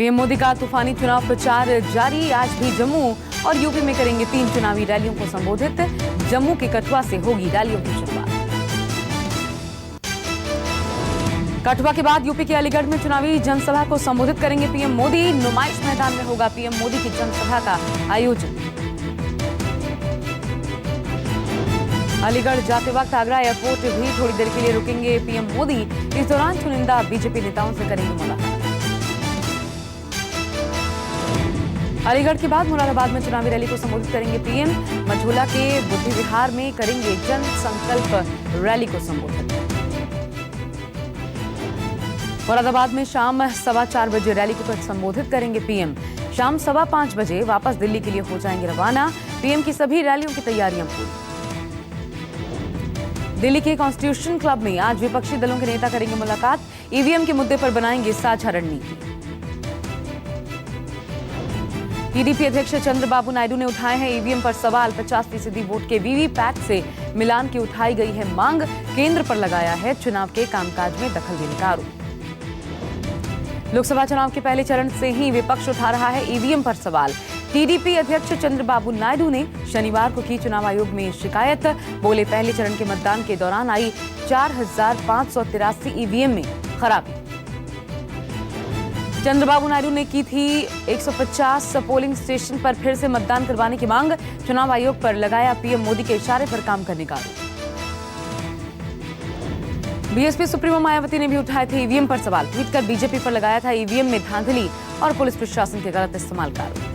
PM Modi का तूफानी चुनाव प्रचार जारी। आज भी जम्मू और यूपी में करेंगे 3 चुनावी रैलियों को संबोधित। जम्मू के कठुआ से होगी रैलियों की शुरुआत। कठुआ के बाद यूपी के अलीगढ़ में चुनावी जनसभा को संबोधित करेंगे पीएम मोदी। नुमाइश मैदान में होगा पीएम मोदी की जनसभा का आयोजन। अलीगढ़ जाते वक्त आगरा एयरपोर्ट भी थोड़ी देर के लिए रुकेंगे पीएम मोदी। इस दौरान चुनिंदा बीजेपी नेताओं से करेंगे मुलाकात। अलीगढ़ के बाद मुरादाबाद में चुनावी रैली को संबोधित करेंगे पीएम। मझोला के बुद्धि विहार में करेंगे जन संकल्प रैली को संबोधित। मुरादाबाद में शाम 4:15 बजे रैली को संबोधित करेंगे पीएम। शाम 5:15 बजे वापस दिल्ली के लिए हो जाएंगे रवाना। पीएम की सभी रैलियों की तैयारियां पूरी। दिल्ली के कॉन्स्टिट्यूशन क्लब में आज विपक्षी दलों के नेता करेंगे मुलाकात। ईवीएम के मुद्दे पर बनाएंगे साझा रणनीति। टीडीपी अध्यक्ष चंद्रबाबू नायडू ने उठाए हैं ईवीएम पर सवाल। 50% वोट के वीवीपैट से मिलान की उठाई गई है मांग। केंद्र पर लगाया है चुनाव के कामकाज में दखल देने का आरोप। लोकसभा चुनाव के पहले चरण से ही विपक्ष उठा रहा है ईवीएम पर सवाल। टीडीपी अध्यक्ष चंद्रबाबू नायडू ने शनिवार को की चुनाव आयोग में शिकायत। बोले पहले चरण के मतदान के दौरान आई 4583 ईवीएम में खराबी। चंद्रबाबू नायडू ने की थी 150 पोलिंग स्टेशन पर फिर से मतदान करवाने की मांग। चुनाव आयोग पर लगाया पीएम मोदी के इशारे पर काम करने का आरोप। बीएसपी सुप्रीमो मायावती ने भी उठाए थे ईवीएम पर सवाल। ट्वीट कर बीजेपी पर लगाया था ईवीएम में धांधली और पुलिस प्रशासन के गलत इस्तेमाल का आरोप।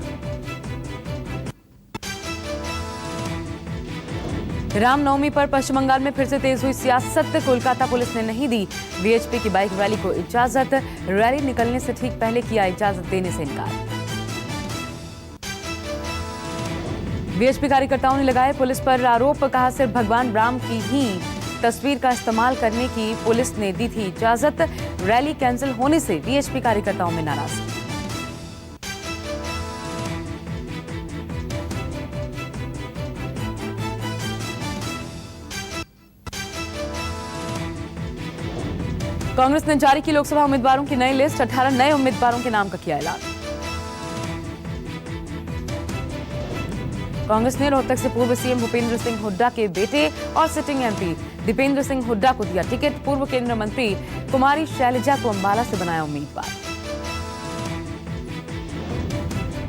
रामनवमी पर पश्चिम बंगाल में फिर से तेज हुई सियासत। कोलकाता पुलिस ने नहीं दी वीएचपी की बाइक रैली को इजाजत। रैली निकलने से ठीक पहले किया इजाजत देने से इनकार। वीएचपी कार्यकर्ताओं ने लगाए पुलिस पर आरोप। कहा सिर्फ भगवान राम की ही तस्वीर का इस्तेमाल करने की पुलिस ने दी थी इजाजत। रैली कैंसिल होने से वीएचपी कार्यकर्ताओं में नाराजगी। कांग्रेस ने जारी की लोकसभा उम्मीदवारों की नई लिस्ट। 18 नए उम्मीदवारों के नाम का किया ऐलान। कांग्रेस ने रोहतक से पूर्व सीएम भूपेंद्र सिंह हुड्डा के बेटे और सिटिंग एमपी दीपेंद्र सिंह हुड्डा को दिया टिकट। पूर्व केंद्रीय मंत्री कुमारी शैलजा को अंबाला से बनाया उम्मीदवार।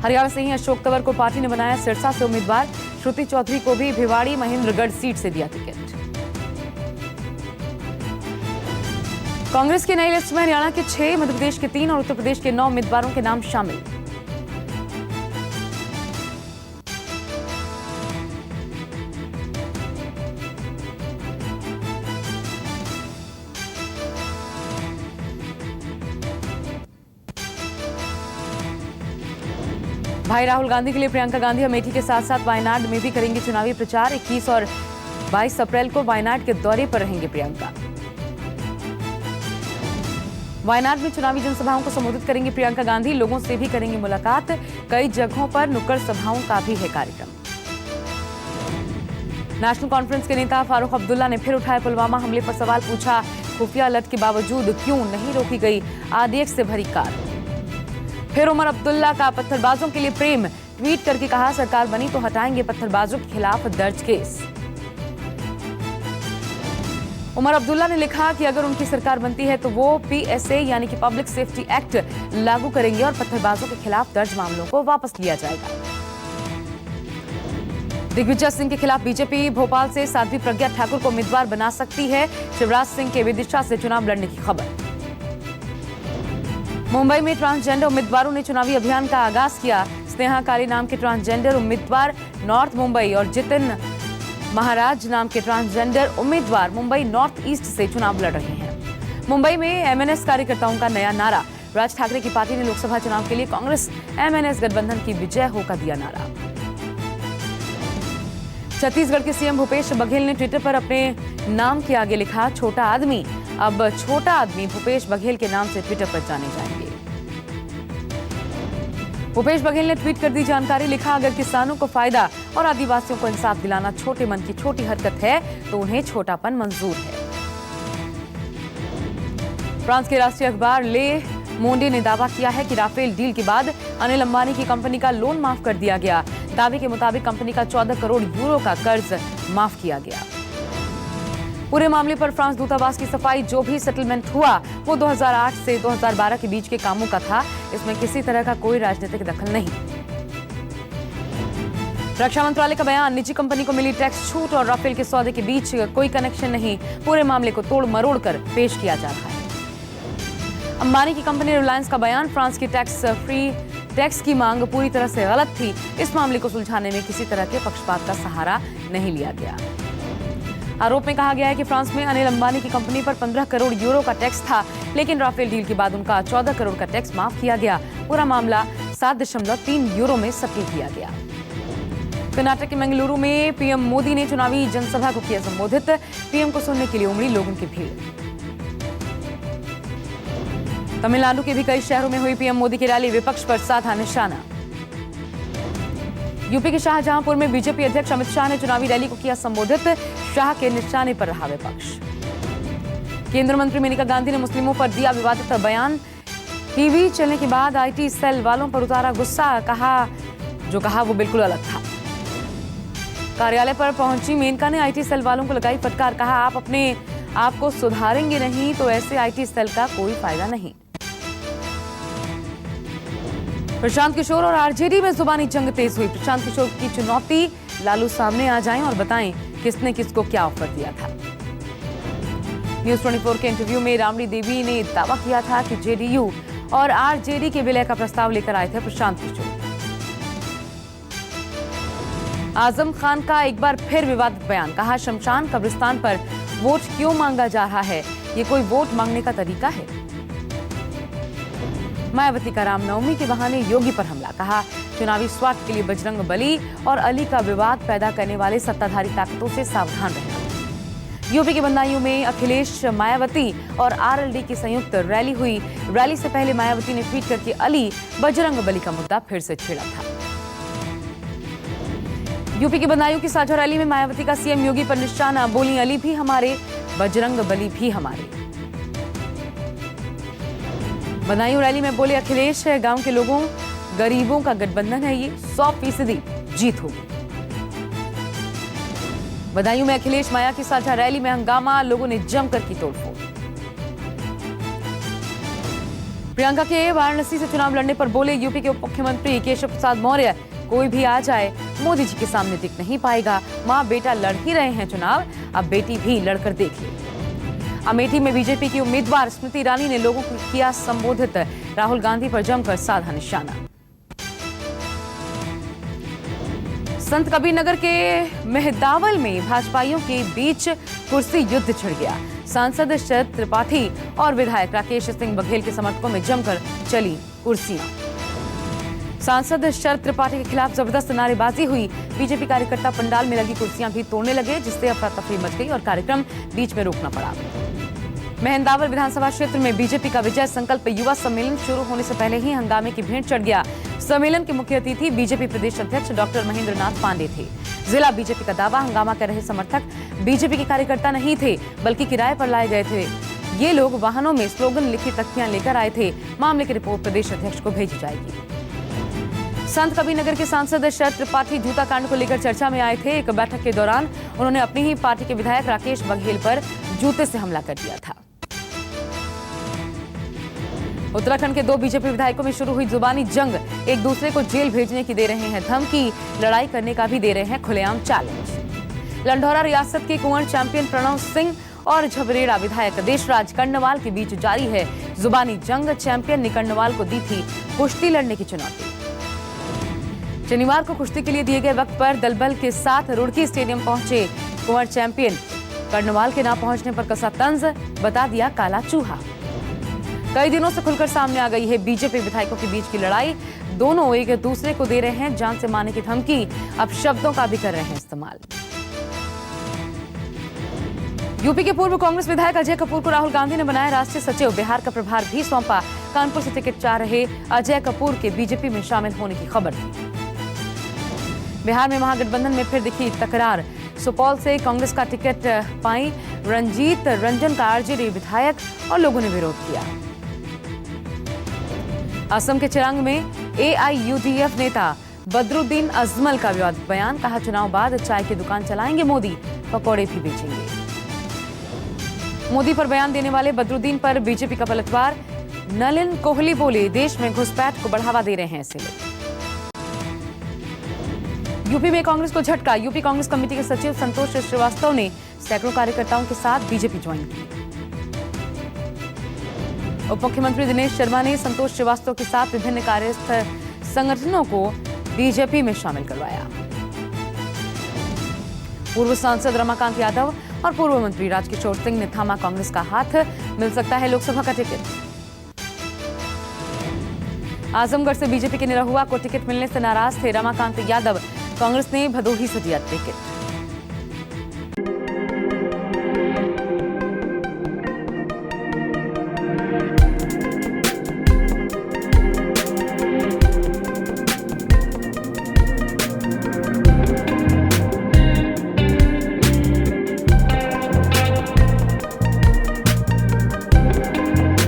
हरियाणा से ही अशोक तंवर को पार्टी ने बनाया सिरसा से उम्मीदवार। श्रुति चौधरी को भी भिवाड़ी महेंद्रगढ़ सीट से दिया टिकट। कांग्रेस की नई लिस्ट में हरियाणा के 6, मध्य प्रदेश के 3 और उत्तर प्रदेश के 9 उम्मीदवारों के नाम शामिल। भाई राहुल गांधी के लिए प्रियंका गांधी अमेठी के साथ साथ वायनाड में भी करेंगे चुनावी प्रचार। 21 और 22 अप्रैल को वायनाड के दौरे पर रहेंगे प्रियंका। वायनाड में चुनावी जनसभाओं को संबोधित करेंगी प्रियंका गांधी। लोगों से भी करेंगी मुलाकात। कई जगहों पर नुक्कड़ सभाओं का भी है कार्यक्रम। नेशनल कॉन्फ्रेंस के नेता फारूक अब्दुल्ला ने फिर उठाए पुलवामा हमले पर सवाल। पूछा खुफिया अलर्ट के बावजूद क्यों नहीं रोकी गई आरडीएक्स से भरी कार। फिर उमर अब्दुल्ला का पत्थरबाजों के लिए प्रेम। ट्वीट करके कहा सरकार बनी तो हटाएंगे पत्थरबाजों के खिलाफ दर्ज केस। उमर अब्दुल्ला ने लिखा कि अगर उनकी सरकार बनती है तो वो पीएसए यानी कि पब्लिक सेफ्टी एक्ट लागू करेंगे और पत्थरबाजों के खिलाफ दर्ज मामलों को वापस लिया जाएगा। दिग्विजय सिंह के खिलाफ बीजेपी भोपाल से साध्वी प्रज्ञा ठाकुर को उम्मीदवार बना सकती है। शिवराज सिंह के विदिशा से चुनाव लड़ने की खबर। मुंबई में ट्रांसजेंडर उम्मीदवारों ने चुनावी अभियान का आगाज किया। स्नेहा काली नाम के ट्रांसजेंडर उम्मीदवार नॉर्थ मुंबई और जितिन महाराज नाम के ट्रांसजेंडर उम्मीदवार मुंबई नॉर्थ ईस्ट से चुनाव लड़ रहे हैं। मुंबई में एमएनएस कार्यकर्ताओं का नया नारा। राज ठाकरे की पार्टी ने लोकसभा चुनाव के लिए कांग्रेस एमएनएस गठबंधन की विजय हो का दिया नारा। छत्तीसगढ़ के सीएम भूपेश बघेल ने ट्विटर पर अपने नाम के आगे लिखा छोटा आदमी। अब छोटा आदमी भूपेश बघेल के नाम से ट्विटर पर जाने जाएंगे। भूपेश बघेल ने ट्वीट कर दी जानकारी। लिखा अगर किसानों को फायदा और आदिवासियों को इंसाफ दिलाना छोटे मन की छोटी हरकत है तो उन्हें छोटापन मंजूर है। फ्रांस के राष्ट्रीय अखबार ले मोंडे ने दावा किया है कि राफेल डील के बाद अनिल अंबानी की कंपनी का लोन माफ कर दिया गया। दावे के मुताबिक कंपनी का 14 करोड़ यूरो का कर्ज माफ किया गया। पूरे मामले पर फ्रांस दूतावास की सफाई, जो भी सेटलमेंट हुआ वो 2008 से 2012 के बीच के कामों का था। इसमें किसी तरह का कोई राजनीतिक दखल नहीं। रक्षा मंत्रालय का बयान, निजी कंपनी को मिली टैक्स छूट और राफेल के सौदे के बीच कोई कनेक्शन नहीं। पूरे मामले को तोड़ मरोड़ कर पेश किया जा रहा है। अंबानी की कंपनी रिलायंस का बयान, फ्रांस की टैक्स फ्री टैक्स की मांग पूरी तरह से गलत थी। इस मामले को सुलझाने में किसी तरह के पक्षपात का सहारा नहीं लिया गया। आरोप में कहा गया है कि फ्रांस में अनिल अंबानी की कंपनी पर 15 करोड़ यूरो का टैक्स था, लेकिन राफेल डील के बाद उनका 14 करोड़ का टैक्स माफ किया गया। पूरा मामला 7.3 यूरो में सेटल किया गया। कर्नाटक के मंगलुरु में पीएम मोदी ने चुनावी जनसभा को किया संबोधित। पीएम को सुनने के लिए उमड़ी लोगों की भीड़। तमिलनाडु के भी कई शहरों में हुई पीएम मोदी की रैली, विपक्ष पर साधा निशाना। यूपी के शाहजहांपुर में बीजेपी अध्यक्ष अमित शाह ने चुनावी रैली को किया संबोधित। शाह के निशाने पर रहा विपक्ष। केंद्रीय मंत्री मेनका गांधी ने मुस्लिमों पर दिया विवादित बयान। टीवी चलने के बाद आईटी सेल वालों पर उतारा गुस्सा, जो कहा वो बिल्कुल अलग था। कार्यालय पर पहुंची मेनका ने आईटी सेल वालों को लगाई फटकार, कहा आप अपने आप को सुधारेंगे नहीं तो ऐसे आईटी सेल का कोई फायदा नहीं। प्रशांत किशोर और आरजेडी में जुबानी जंग तेज हुई। प्रशांत किशोर की चुनौती, लालू सामने आ जाएं और बताएं किसने किसको क्या ऑफर दिया था। न्यूज 24 के इंटरव्यू में राबड़ी देवी ने दावा किया था कि जेडीयू और आरजेडी के विलय का प्रस्ताव लेकर आए थे प्रशांत किशोर। आजम खान का एक बार फिर विवादित बयान, कहा शमशान कब्रिस्तान पर वोट क्यों मांगा जा रहा है, ये कोई वोट मांगने का तरीका है। मायावती का रामनवमी के बहाने योगी पर हमला, कहा चुनावी स्वार्थ के लिए बजरंग बली और अली का विवाद पैदा करने वाले सत्ताधारी ताकतों से सावधान रहना। यूपी के बदायूं में अखिलेश, मायावती और आरएलडी की संयुक्त रैली हुई। रैली से पहले मायावती ने ट्वीट करके अली बजरंग बली का मुद्दा फिर से छेड़ा था। यूपी के बदायूं की साझा रैली में मायावती का सीएम योगी पर निशाना, बोली अली भी हमारे, बजरंग बली भी हमारे। बदायूं रैली में बोले अखिलेश, गांव के लोगों गरीबों का गठबंधन है, ये 100% जीत होगी। बदायूं में अखिलेश माया की साझा रैली में हंगामा, लोगों ने जमकर की तोड़फोड़। प्रियंका के वाराणसी से चुनाव लड़ने पर बोले यूपी के उप मुख्यमंत्री केशव प्रसाद मौर्य, कोई भी आ जाए मोदी जी के सामने टिक नहीं पाएगा। मां बेटा लड़ ही रहे हैं चुनाव, अब बेटी भी लड़कर देख ले। अमेठी में बीजेपी की उम्मीदवार स्मृति ईरानी ने लोगों को किया संबोधित। राहुल गांधी पर जमकर साधा निशाना। संत कबीर नगर के मेहदावल में भाजपाइयों के बीच कुर्सी युद्ध छिड़ गया। सांसद शरद त्रिपाठी और विधायक राकेश सिंह बघेल के समर्थकों में जमकर चली कुर्सियां। सांसद शरद त्रिपाठी के खिलाफ जबरदस्त नारेबाजी हुई। बीजेपी कार्यकर्ता पंडाल में लगी कुर्सियां भी तोड़ने लगे, जिससे अफरा तफरी मच गई और कार्यक्रम बीच में रोकना पड़ा। मेहंदावल विधानसभा क्षेत्र में बीजेपी का विजय संकल्प युवा सम्मेलन शुरू होने से पहले ही हंगामे की भेंट चढ़ गया। सम्मेलन के मुख्य अतिथि बीजेपी प्रदेश अध्यक्ष डॉक्टर महेंद्र नाथ पांडे थे। जिला बीजेपी का दावा, हंगामा कर रहे समर्थक बीजेपी के कार्यकर्ता नहीं थे, बल्कि किराए पर लाए गए थे। ये लोग वाहनों में स्लोगन लिखी तख्तियां लेकर आए थे। मामले की रिपोर्ट प्रदेश अध्यक्ष को भेजी जाएगी। संत कबीरनगर के सांसद शरद त्रिपाठी जूता कांड को लेकर चर्चा में आए थे। एक बैठक के दौरान उन्होंने अपनी ही पार्टी के विधायक राकेश बघेल पर जूते से हमला कर दिया था। उत्तराखंड के 2 बीजेपी विधायकों में शुरू हुई जुबानी जंग। एक दूसरे को जेल भेजने की दे रहे हैं धमकी, लड़ाई करने का भी दे रहे हैं खुलेआम चैलेंज। लंढौरा रियासत के कुंवर चैंपियन प्रणव सिंह और झबरेड़ा विधायक देशराज कर्णवाल के बीच जारी है जुबानी जंग। चैंपियन ने कर्णवाल को दी थी कुश्ती लड़ने की चुनौती। शनिवार को कुश्ती के लिए दिए गए वक्त पर दलबल के साथ रुड़की स्टेडियम पहुंचे कुंवर चैंपियन। कर्णवाल के ना पहुंचने पर कसा तंज, बता दिया काला चूहा। कई दिनों से खुलकर सामने आ गई है बीजेपी विधायकों के बीच की लड़ाई। दोनों एक दूसरे को दे रहे हैं जान से मारने की धमकी, अब शब्दों का भी कर रहे हैं इस्तेमाल। यूपी के पूर्व कांग्रेस विधायक अजय कपूर को राहुल गांधी ने बनाया राष्ट्रीय सचिव। बिहार का प्रभार भी सौंपा। कानपुर से टिकट चाह रहे अजय कपूर के बीजेपी में शामिल होने की खबर थी। बिहार में महागठबंधन में फिर दिखी तकरार। सुपौल से कांग्रेस का टिकट पाई रंजीत रंजन का आरजेडी विधायक और लोगों ने विरोध किया। असम के चिरांग में एआईयूडीएफ नेता बदरुद्दीन अजमल का विवादित बयान, कहा चुनाव बाद चाय की दुकान चलाएंगे मोदी, पकौड़े भी बेचेंगे। मोदी पर बयान देने वाले बदरुद्दीन पर बीजेपी का पलटवार, नलिन कोहली बोले देश में घुसपैठ को बढ़ावा दे रहे हैं ऐसे लोग। यूपी में कांग्रेस को झटका, यूपी कांग्रेस कमेटी के सचिव संतोष श्रीवास्तव ने सैकड़ों कार्यकर्ताओं के साथ बीजेपी ज्वाइन की। उप मुख्यमंत्री दिनेश शर्मा ने संतोष श्रीवास्तव के साथ विभिन्न कार्यस्थल संगठनों को बीजेपी में शामिल करवाया। पूर्व सांसद रमाकांत यादव और पूर्व मंत्री राजकिशोर सिंह ने थामा कांग्रेस का हाथ, मिल सकता है लोकसभा का टिकट। आजमगढ़ से बीजेपी के निरहुआ को टिकट मिलने से नाराज थे रमाकांत यादव, कांग्रेस ने भदोही से दिया टिकट।